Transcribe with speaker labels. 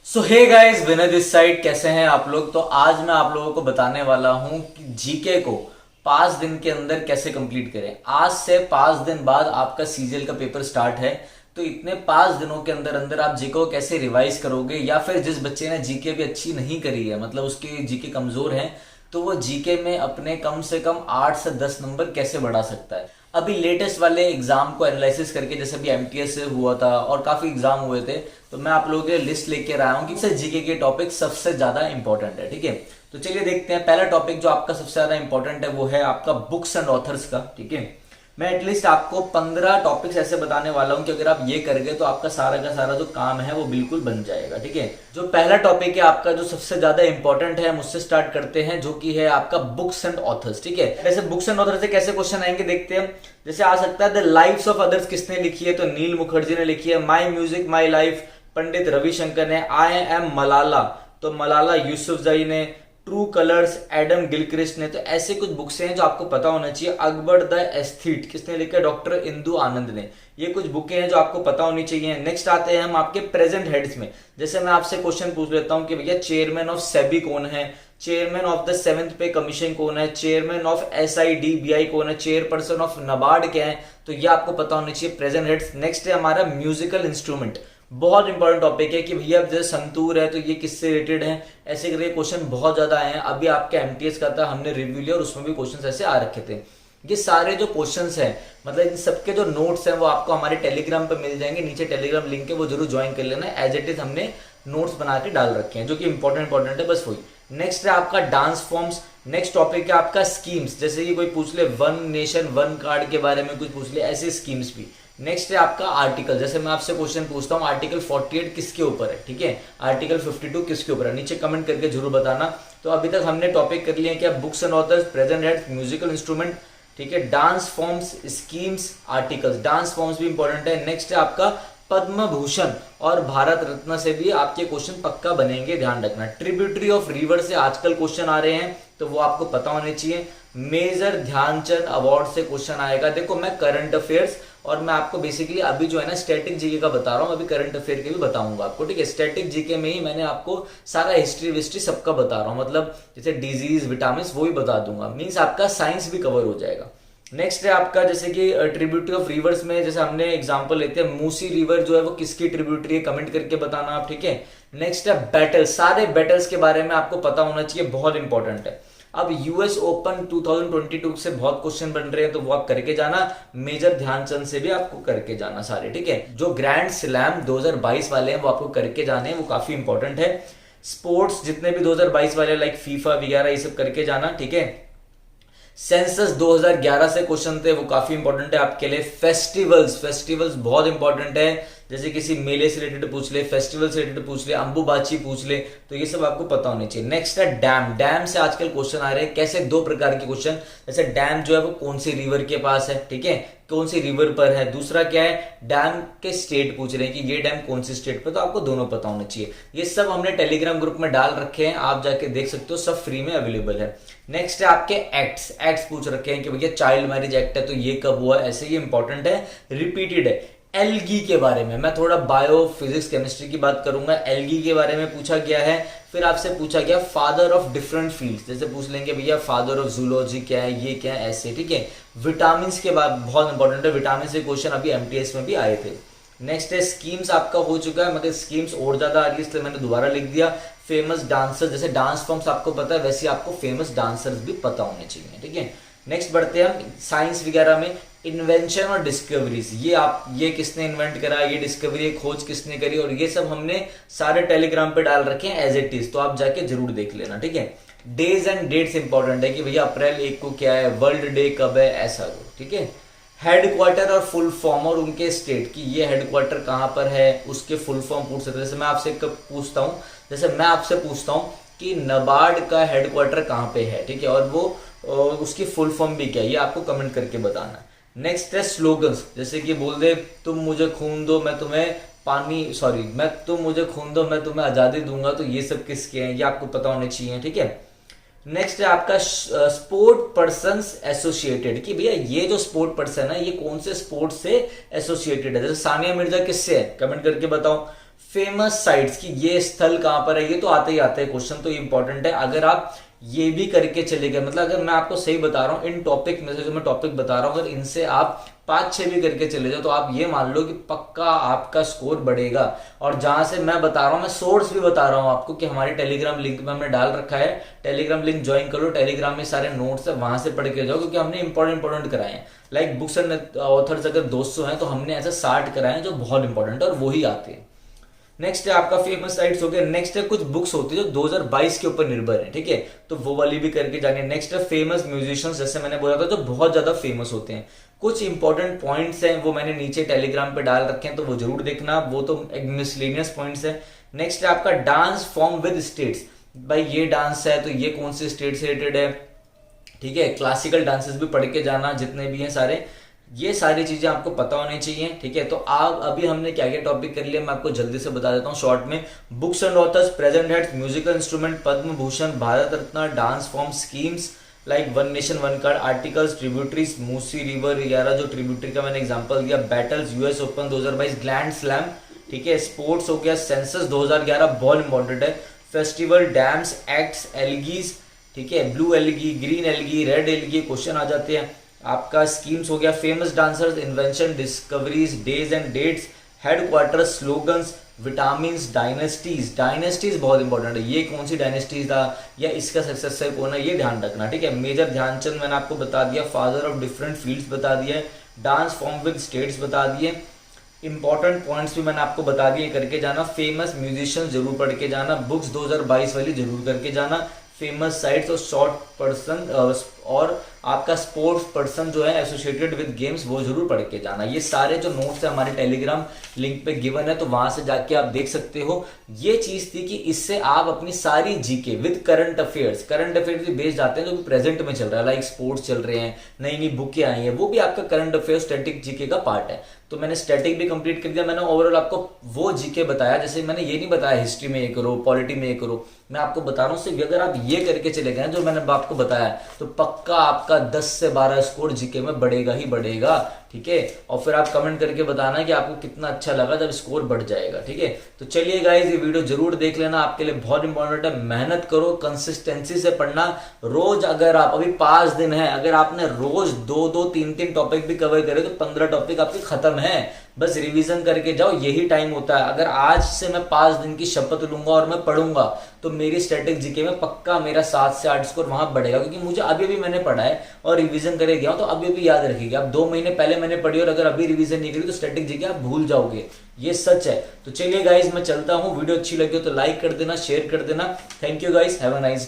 Speaker 1: So hey guys, Vinay this side. कैसे हैं आप लोग? तो आज मैं आप लोगों को बताने वाला हूं कि जीके को 5 दिन के अंदर कैसे कंप्लीट करें। आज से 5 दिन बाद आपका सीजीएल का पेपर स्टार्ट है। तो इतने 5 दिनों के अंदर अंदर आप जीके को कैसे रिवाइज करोगे, या फिर जिस बच्चे ने जीके भी अच्छी नहीं करी है, मतलब उसके जीके कमजोर है, तो वो जीके में अपने कम से कम 8 से 10 नंबर कैसे बढ़ा सकता है। अभी लेटेस्ट वाले एग्जाम को एनालिसिस करके, जैसे अभी एमटीएस से हुआ था और काफी एग्जाम हुए थे, तो मैं आप लोगों के लिए लिस्ट लेके आया हूँ कि जीके के टॉपिक सबसे ज्यादा इंपॉर्टेंट है। ठीक है, तो चलिए देखते हैं। पहला टॉपिक जो आपका सबसे ज्यादा इंपॉर्टेंट है वो है आपका बुक्स एंड ऑथर्स का। ठीक है, मैं एटलीस्ट आपको 15 टॉपिक्स ऐसे बताने वाला हूं कि अगर आप ये करेंगे तो आपका सारा का सारा जो काम है वो बिल्कुल बन जाएगा। ठीक है, जो पहला टॉपिक है आपका जो सबसे ज्यादा इंपॉर्टेंट है, मुझसे स्टार्ट करते हैं, जो कि है आपका बुक्स एंड ऑथर्स। ठीक है, वैसे बुक्स एंड ऑथर्स से कैसे क्वेश्चन आएंगे देखते हैं। जैसे आ सकता है द लाइव्स ऑफ अदर्स किसने लिखी है, तो नील मुखर्जी ने लिखी है। माई music my life Pandit Ravishankar ने। आई एम मलाला, तो मलाला यूसुफजई ने। ट्रू कलर्स एडम गिलक्रिस्ट ने। तो ऐसे कुछ बुक्स हैं जो आपको पता होना चाहिए। अकबर द एस्थीट किसने लिखा है, डॉक्टर इंदु आनंद ने। ये कुछ बुकें हैं जो आपको पता होनी चाहिए। नेक्स्ट आते हैं हम आपके प्रेजेंट हेड्स में। जैसे मैं आपसे क्वेश्चन पूछ लेता हूं कि भैया चेयरमैन ऑफ सेबी कौन है, चेयरमैन ऑफ द 7th पे कमीशन कौन है, चेयरमैन ऑफ एसआईडीबीआई कौन है, चेयरपर्सन ऑफ नबार्ड क्या है, तो ये आपको पता होनी चाहिए प्रेजेंट हेड्स। नेक्स्ट है हमारा म्यूजिकल इंस्ट्रूमेंट। बहुत इंपॉर्टेंट टॉपिक है कि भैया जैसे संतूर है तो ये किससे रिलेटेड है, ऐसे करके क्वेश्चन बहुत ज्यादा आए हैं। अभी आपके एमटीएस का था, हमने रिव्यू लिया और उसमें भी क्वेश्चन ऐसे आ रखे थे। ये सारे जो क्वेश्चंस हैं, मतलब इन सबके जो नोट्स हैं वो आपको हमारे टेलीग्राम पे मिल जाएंगे। नीचे टेलीग्राम लिंक है, वो जरूर ज्वाइन कर लेना। एज इट इज हमने नोट्स बना के डाल रखे हैं जो कि इंपॉर्टेंट है, बस वही। नेक्स्ट है आपका डांस फॉर्म्स। नेक्स्ट टॉपिक है आपका स्कीम्स। जैसे कि कोई पूछ ले वन नेशन वन कार्ड के बारे में कुछ पूछ ले, ऐसे स्कीम्स भी। नेक्स्ट है आपका आर्टिकल। जैसे मैं आपसे क्वेश्चन पूछता हूँ आर्टिकल 48 किसके ऊपर है, ठीक है, आर्टिकल 52 किसके ऊपर है, नीचे कमेंट करके जरूर बताना। तो अभी तक हमने टॉपिक कर लिए हैं क्या, books and authors, present heads, musical instrument, ठीक है, dance forms, schemes, articles. Dance forms भी इंपॉर्टेंट है। नेक्स्ट है आपका पद्म भूषण और भारत रत्न से भी आपके क्वेश्चन पक्का बनेंगे, ध्यान रखना। ट्रिब्यूटरी ऑफ रिवर से आजकल क्वेश्चन आ रहे हैं, तो वो आपको पता होने चाहिए। मेजर ध्यानचंद अवार्ड से क्वेश्चन आएगा। देखो मैं करंट अफेयर्स और मैं आपको बेसिकली अभी जो है ना स्टैटिक जीके का बता रहा हूँ, अभी करंट अफेयर के भी बताऊंगा आपको। ठीक है, स्टैटिक जीके में ही मैंने आपको सारा हिस्ट्री विस्ट्री सबका बता रहा हूँ, मतलब जैसे डिजीज विटामिन वो भी बता दूंगा, मीन्स आपका साइंस भी कवर हो जाएगा। नेक्स्ट है आपका जैसे कि ट्रिब्यूटरी ऑफ रिवर्स में, जैसे हमने एग्जांपल लेते हैं मूसी रिवर जो है वो किसकी ट्रिब्यूटरी है, कमेंट करके बताना आप। ठीक है, नेक्स्ट है बैटल। सारे बैटल्स के बारे में आपको पता होना चाहिए, बहुत इंपॉर्टेंट है। अब यूएस ओपन 2022 से बहुत क्वेश्चन बन रहे हैं, तो वो आप करके जाना। मेजर ध्यानचंद से भी आपको करके जाना सारे। ठीक है, जो ग्रैंड स्लैम 2022 वाले हैं वो आपको करके जाने हैं, वो काफी इंपॉर्टेंट है। स्पोर्ट्स जितने भी 2022 वाले लाइक फीफा वगैरह ये सब करके जाना। ठीक है, सेंसस 2011 से क्वेश्चन थे, वो काफी इंपॉर्टेंट है आपके लिए। फेस्टिवल्स बहुत इंपॉर्टेंट है, जैसे किसी मेले से रिलेटेड पूछ ले, फेस्टिवल से रिलेटेड पूछ ले, अंबुबाची पूछ ले, तो ये सब आपको पता होने चाहिए। नेक्स्ट है डैम से आजकल क्वेश्चन आ रहे हैं। कैसे, दो प्रकार के क्वेश्चन, जैसे डैम जो है वो कौन सी रिवर के पास है, ठीक है, कौन सी रिवर पर है। दूसरा क्या है, डैम के स्टेट पूछ रहे हैं कि ये डैम कौन सी स्टेट पर, तो आपको दोनों पता होना चाहिए। ये सब हमने टेलीग्राम ग्रुप में डाल रखे हैं, आप जाके देख सकते हो, सब फ्री में अवेलेबल है। नेक्स्ट है आपके एक्ट्स पूछ रखे हैं कि भैया चाइल्ड मैरिज एक्ट है तो ये कब हुआ, ऐसे ये इंपॉर्टेंट है, रिपीटेड है। एल्गी के बारे में मैं थोड़ा बायो फिजिक्स केमिस्ट्री की बात करूंगा। एल्गी के बारे में पूछा गया है। फिर आपसे पूछा गया फादर ऑफ डिफरेंट फील्ड्स, जैसे पूछ लेंगे भैया फादर ऑफ जूलॉजी क्या है, ये क्या है, ऐसे। ठीक है, विटामिन के बाद बहुत इंपॉर्टेंट है, विटामिन से क्वेश्चन अभी एमटीएस में भी आए थे। नेक्स्ट है स्कीम्स, आपका हो चुका है, मगर स्कीम्स और ज्यादा आ रही है इसलिए मैंने दोबारा लिख दिया। फेमस डांसर, जैसे डांस फॉर्म्स आपको पता है वैसे आपको फेमस डांसर्स भी पता होने चाहिए। ठीक है, नेक्स्ट बढ़ते हैं हम साइंस वगैरह में। इन्वेंशन और डिस्कवरीज, ये किसने इन्वेंट करा, ये डिस्कवरी खोज किसने करी, और ये सब हमने सारे टेलीग्राम पे डाल रखे हैं एज इट इज, तो आप जाके जरूर देख लेना। ठीक है, डेज एंड डेट्स इंपॉर्टेंट है कि भैया अप्रैल 1 को क्या है, वर्ल्ड डे कब है, ऐसा हो। ठीक है, हेडक्वार्टर और फुल फॉर्म और उनके स्टेट की, ये हेडक्वार्टर कहां पर है, उसके फुल फॉर्म पूछ सकते हैं। जैसे मैं आपसे पूछता हूं, जैसे मैं आपसे पूछता हूं कि नबार्ड का हेडक्वार्टर कहां पे है, ठीक है, और वो उसकी फुल फॉर्म भी क्या है, ये आपको कमेंट करके बताना। नेक्स्ट है स्लोगन्स, जैसे कि बोल दे तुम मुझे खून दो मैं तुम्हें तुम मुझे खून दो मैं तुम्हें आजादी दूंगा, तो ये सब किसके हैं, ये आपको पता होने चाहिए। ठीक है, नेक्स्ट है आपका स्पोर्ट पर्सन एसोसिएटेड, कि भैया ये जो स्पोर्ट पर्सन है ये कौन से स्पोर्ट से एसोसिएटेड है। जैसे सानिया मिर्जा किससे है, कमेंट करके बताओ। फेमस साइट्स की ये स्थल कहां पर है, ये तो आते ही आते हैं क्वेश्चन, तो इंपॉर्टेंट है। अगर आप ये भी करके चले गए, मतलब अगर मैं आपको सही बता रहा हूं इन टॉपिक में से जो मैं टॉपिक बता रहा हूं, अगर इनसे आप 5-6 भी करके चले जाओ तो आप ये मान लो कि पक्का आपका स्कोर बढ़ेगा। और जहां से मैं बता रहा हूं, मैं सोर्स भी बता रहा हूं आपको कि हमारे टेलीग्राम लिंक में हमने डाल रखा है, टेलीग्राम लिंक ज्वाइन करो, टेलीग्राम में सारे नोट्स है, वहां से पढ़ के जाओ, क्योंकि हमने इंपॉर्टेंट कराए हैं। लाइक बुक्स एंड ऑथर्स अगर 200 हैं तो हमने ऐसे 60 कराए हैं जो बहुत इंपॉर्टेंट है और वही आते हैं। नेक्स्ट है आपका फेमस साइट्स हो गया। नेक्स्ट है कुछ बुक्स होती है जो 2022 के ऊपर निर्भर है, ठीक है, तो वो वाली भी करके जानी है। नेक्स्ट है फेमस म्यूजिशियंस, जैसे मैंने बोला था जो बहुत ज्यादा फेमस होते हैं। कुछ इंपॉर्टेंट पॉइंट्स हैं वो मैंने नीचे टेलीग्राम पे डाल रखे हैं, तो वो जरूर देखना, वो तो एक मिसलेनियस पॉइंट्स है। नेक्स्ट है आपका डांस फॉर्म विद स्टेट्स, भाई ये डांस है तो ये कौन से स्टेट से रिलेटेड है, ठीक है। क्लासिकल डांसेस भी पढ़ के जाना, जितने भी हैं सारे, ये सारी चीजें आपको पता होनी चाहिए, ठीक है। तो आप अभी हमने क्या क्या टॉपिक कर लिया मैं आपको जल्दी से बता देता हूँ शॉर्ट में। Books and authors, present heads, musical instrument, Padma Bhushan, Bharat Ratna, dance form, schemes like one nation one card, articles, tributaries, Musi river यारा जो ट्रिब्यूटरी का मैंने एग्जांपल दिया, battles, US open 2022, grand slam, ठीक है। स्पोर्ट्स हो गया, सेंसस 2011 बहुत इंपॉर्टेंट है, फेस्टिवल, डैम्स, एक्ट्स, एल्गीज, ठीक है, blue algae, green algae, red algae, question आ जाते हैं। आपका स्कीम्स हो गया, famous dancers, invention, discoveries, days and dates, headquarters, slogans, vitamin, dynasties, dynasties बहुत इंपॉर्टेंट है, ये कौन सी डायनेस्टीज था या इसका सक्सेसर कौन है, ये ध्यान रखना, ठीक है। मेजर ध्यानचंद मैंने आपको बता दिया, फादर ऑफ डिफरेंट फील्ड्स बता दिए, डांस फॉर्म विद स्टेट्स बता दिए, इंपॉर्टेंट पॉइंट्स भी मैंने आपको बता दिए, करके जाना। फेमस म्यूजिशियन जरूर पढ़ के जाना, बुक्स 2022 वाली जरूर करके जाना, फेमस साइट्स और शॉर्ट पर्सन और आपका स्पोर्ट्स पर्सन जो है एसोसिएटेड विद गेम्स वो जरूर पढ़ के जाना। ये सारे जो नोट्स है हमारे टेलीग्राम लिंक पे गिवन है, तो वहां से जाके आप देख सकते हो। ये चीज थी कि इससे आप अपनी सारी जीके विद करंट अफेयर्स भी बेस्ड आते हैं जो भी प्रेजेंट में चल रहा है, लाइक स्पोर्ट्स चल रहे हैं, नई नई बुकें आई हैं, वो भी आपका करंट अफेयर्स स्टैटिक जीके का पार्ट है। तो मैंने स्टैटिक भी कंप्लीट कर दिया, मैंने ओवरऑल आपको वो जीके बताया, जैसे मैंने ये नहीं बताया हिस्ट्री में ये करो, पॉलिटी में ये करो, मैं आपको बता रहा हूँ सिर्फ अगर आप ये करके चले गए जो मैंने आपको बताया तो पक्का आपका 10 से 12 स्कोर जीके में बढ़ेगा ही बढ़ेगा, ठीक है। और फिर आप कमेंट करके बताना कि आपको कितना अच्छा लगा जब स्कोर बढ़ जाएगा, ठीक है। तो चलिए गाइस ये वीडियो जरूर देख लेना, आपके लिए बहुत इंपॉर्टेंट है। मेहनत करो, कंसिस्टेंसी से पढ़ना रोज। अगर आप अभी 5 दिन है, अगर आपने रोज 2-2, 3-3 टॉपिक भी कवर करे तो 15 टॉपिक आपके खत्म है। बस रिवीजन करके जाओ, यही टाइम होता है। अगर आज से मैं 5 दिन की शपथ लूंगा और मैं पढ़ूंगा तो मेरी स्टैटिक जीके में पक्का मेरा 7 से 8 स्कोर वहां बढ़ेगा, क्योंकि मुझे अभी भी मैंने पढ़ा है और रिवीजन करे गया हूं, तो अभी भी याद रखिए। अब 2 महीने पहले मैंने पढ़ी और अगर अभी रिवीजन नहीं करी तो स्टैटिक जीके आप भूल जाओगे, ये सच है। तो चलिए गाइस मैं चलता हूं, वीडियो अच्छी लगी हो तो लाइक कर देना, शेयर कर देना। Thank you guys, have a nice day.